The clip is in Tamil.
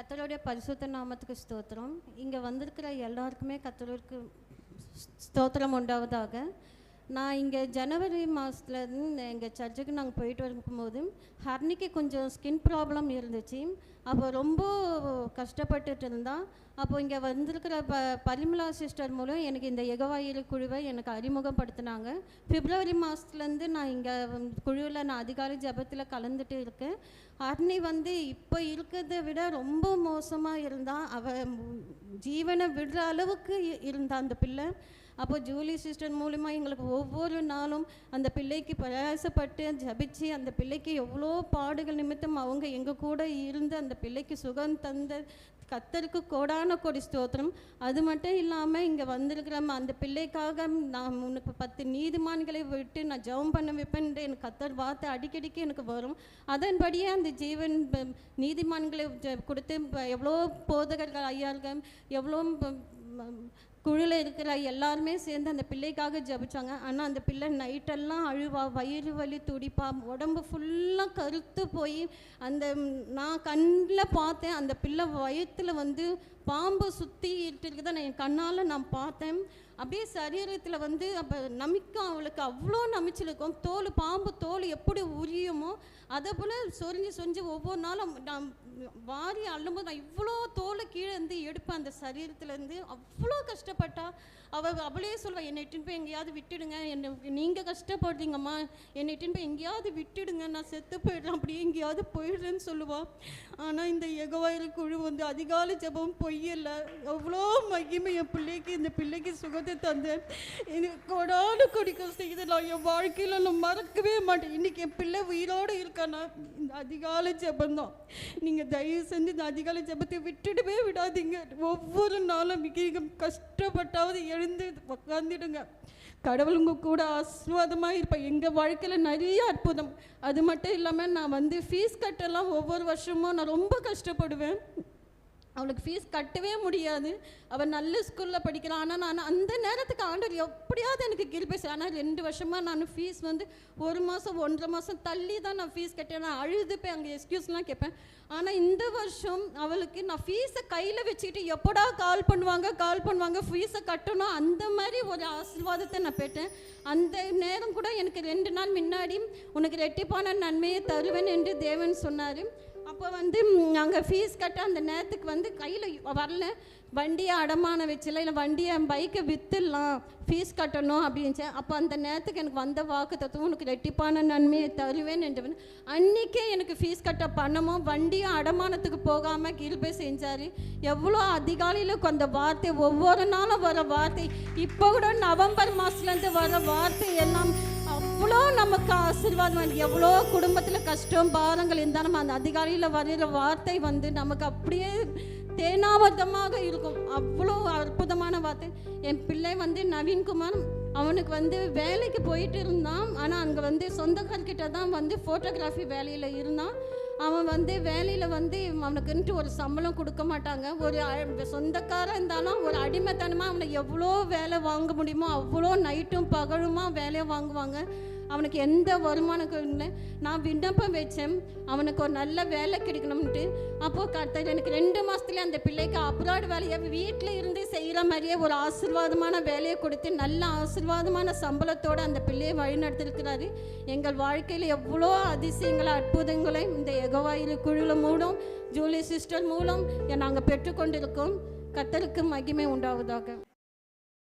கர்த்தருடைய பரிசுத்த நாமத்துக்கு ஸ்தோத்திரம். இங்கே வந்திருக்கிற எல்லாருக்குமே கர்த்தருக்கு ஸ்தோத்திரம் உண்டாவதாக. நான் இங்கே ஜனவரி மாதத்துலேருந்து எங்கள் சர்ச்சுக்கு நாங்கள் போயிட்டு இருக்கும்போது ஹர்னிக்கு கொஞ்சம் ஸ்கின் ப்ராப்ளம் இருந்துச்சு. அப்போ ரொம்ப கஷ்டப்பட்டுட்டு இருந்தான். அப்போது இங்கே வந்திருக்கிற பரிமளா சிஸ்டர் மூலம் எனக்கு இந்த எகவாயிறு குழுவை எனக்கு அறிமுகப்படுத்தினாங்க. பிப்ரவரி மாதத்துலேருந்து நான் இங்கே குழுவில் நான் அதிகாலை ஜபத்தில் கலந்துட்டு இருக்கேன். ஹர்னி இப்போ இருக்கிறத விட ரொம்ப மோசமாக இருந்தான். அவள் ஜீவனை விடுற அளவுக்கு இருந்தான் அந்த பிள்ளை. அப்போ ஜூலி சிஸ்டர் மூலிமா எங்களுக்கு ஒவ்வொரு நாளும் அந்த பிள்ளைக்கு பிரயாசப்பட்டு ஜபிச்சு அந்த பிள்ளைக்கு எவ்வளோ பாடுகள் நிமித்தம் அவங்க எங்கள் கூட இருந்து அந்த பிள்ளைக்கு சுகம் தந்த கர்த்தருக்கு கோடான கோடி ஸ்தோத்திரம். அது மட்டும் இல்லாமல் இங்கே வந்திருக்கிற அந்த பிள்ளைக்காக நான் உனக்கு 10 நீதிமான்களை விட்டு நான் ஜெபம் பண்ண வைப்பேன்ட்டு எனக்கு கர்த்தர் வார்த்தை அடிக்கடிக்கு எனக்கு வரும். அதன்படியே அந்த ஜீவன் நீதிமான்களை கொடுத்து எவ்வளோ போதகர்கள் ஐயார்கள் எவ்வளோ குழுவில் இருக்கிற எல்லாருமே சேர்ந்து அந்த பிள்ளைக்காக ஜபிச்சாங்க. ஆனால் அந்த பிள்ளை நைட்டெல்லாம் அழுவா, வயிறு வலி துடிப்பா, உடம்பு ஃபுல்லாக கருத்து போய் நான் கண்ணில் பார்த்தேன். அந்த பிள்ளை வயிற்றில் பாம்பு சுற்றி இருக்குதான் நான் என் கண்ணால் நான் பார்த்தேன். அப்படியே சரீரத்தில் அப்போ நமிக்கும், அவளுக்கு அவ்வளோ நமிச்சிருக்கும். பாம்பு தோல் எப்படி உரியுமோ அதை போல் சொரிஞ்சு ஒவ்வொரு நாளும் நான் வாரி அள்ளும்போது நான் இவ்வளோ தோலை கீழே எடுப்பேன். அந்த சரீரத்துலேருந்து அவ்வளோ கஷ்டப்பட்டா. அவளே சொல்லுவாள், என்னை இட்டுன்னு போய் எங்கேயாவது விட்டுடுங்க, நீங்கள் கஷ்டப்படுறீங்கம்மா, என்னை இட்டுன்னு போய் எங்கேயாவது விட்டுடுங்க, நான் செத்து போயிடுறேன், அப்படியே எங்கேயாவது போயிடுறேன்னு சொல்லுவாள். ஆனால் இந்த எகவாயிறு குழு அதிகாலை ஜெபம் பொய்யலை, எவ்வளோ மகிமை என் பிள்ளைக்கு இந்த பிள்ளைக்கு சுகத்தை தந்தேன். எனக்கு கொடான கொடி கஷ்டம் இதை நான் என் வாழ்க்கையில் நான் மறக்கவே மாட்டேன். இன்றைக்கி என் பிள்ளை உயிரோடு இருக்கானா இந்த அதிகாலை ஜெபந்தான். நீங்கள் தயவு செஞ்சு இந்த அதிகாலை ஜெபத்தை விட்டுடவே விடாதீங்க. ஒவ்வொரு நாளும் மிக கஷ்டப்பட்டாவது எழுந்து உக்காந்துடுங்க. கடவுள் உங்கள் கூட ஆசீர்வாதமாக இருப்பேன். எங்கள் வாழ்க்கையில் நிறைய அற்புதம். அது மட்டும் இல்லாமல் நான் ஃபீஸ் கட்டெல்லாம் ஒவ்வொரு வருஷமும் நான் ரொம்ப கஷ்டப்படுவேன். அவளுக்கு ஃபீஸ் கட்டவே முடியாது. அவள் நல்ல ஸ்கூலில் படிக்கிறான். ஆனால் நான் அந்த நேரத்துக்கு ஆண்டவர் எப்படியாவது எனக்கு கிருபை செய்ய. ஆனால் 2 வருஷமாக நான் ஃபீஸ் 1 மாதம் 1.5 மாதம் தள்ளி தான் நான் ஃபீஸ் கட்டேன். நான் அழுது போய் அங்கே எக்ஸ்கியூஸ்லாம் கேட்பேன். ஆனால் இந்த வருஷம் அவளுக்கு நான் ஃபீஸை கையில் வச்சுக்கிட்டு எப்படா கால் பண்ணுவாங்க ஃபீஸை கட்டணும், அந்த மாதிரி ஒரு ஆசீர்வாதத்தை நான் பெற்றேன். அந்த நேரம் கூட எனக்கு 2 நாள் முன்னாடி உனக்கு ரெட்டிப்பான நன்மையை தருவேன் என்று தேவன் சொன்னார். அப்போ நாங்கள் ஃபீஸ் கட்ட அந்த நேரத்துக்கு கையில் வரல, வண்டியை அடமான வச்சல, இல்லை வண்டியை பைக்கை விற்றுடலாம், ஃபீஸ் கட்டணும் அப்படின்ச்சு. அப்போ அந்த நேரத்துக்கு எனக்கு வந்த வாக்கு தத்துவம், உனக்கு ரெட்டிப்பான நன்மையை தருவேன் என்று அன்றைக்கே எனக்கு ஃபீஸ் கட்ட பணமும் வண்டியை அடமானத்துக்கு போகாமல் கிருபை செஞ்சார். எவ்வளோ அதிகாலையில் அந்த வார்த்தை, ஒவ்வொரு நாளும் வர வார்த்தை, இப்போ கூட நவம்பர் மாதத்துலேருந்து வர வார்த்தை எல்லாம் அவ்வளோ நமக்கு ஆசீர்வாதம். எவ்வளோ குடும்பத்தில் கஷ்டம் பாரங்கள் இருந்தால் நம்ம அந்த அதிகாரியில் வருகிற வார்த்தை நமக்கு அப்படியே தேனாவதமாக இருக்கும். அவ்வளோ அற்புதமான வார்த்தை. என் பிள்ளை நவீன்குமார், அவனுக்கு வேலைக்கு போயிட்டு இருந்தான். ஆனால் அங்கே சொந்தக்கார்கிட்ட தான் ஃபோட்டோகிராஃபி வேலையில் இருந்தான். அவன் வேலையில் அவனுக்குன்ட்டு ஒரு சம்பளம் கொடுக்க மாட்டாங்க. ஒரு சொந்தக்காரன் இருந்தாலும் ஒரு அடிமைத்தனமாக அவனை எவ்வளோ வேலை வாங்க முடியுமோ அவ்வளோ நைட்டும் பகலுமா வேலையை வாங்குவாங்க. அவனுக்கு எந்த வருமானம் இல்லை. நான் விண்ணப்பம் வச்சேன் அவனுக்கு ஒரு நல்ல வேலை கிடைக்கணும்ட்டு. அப்போது கர்த்தர் எனக்கு 2 மாதத்துலேயே அந்த பிள்ளைக்கு அப்ராட் வேலையை வீட்டில் இருந்து செய்கிற மாதிரியே ஒரு ஆசீர்வாதமான வேலையை கொடுத்து நல்ல ஆசீர்வாதமான சம்பளத்தோடு அந்த பிள்ளையை வழிநடத்திருக்கிறாரு. எங்கள் வாழ்க்கையில் எவ்வளோ அதிசயங்களை அற்புதங்களை இந்த எகவாயிறு குழுவில் மூலம் ஜூலி சிஸ்டர் மூலம் நாங்கள் பெற்றுக்கொண்டிருக்கோம். கர்த்தருக்கு மகிமை உண்டாவதாக.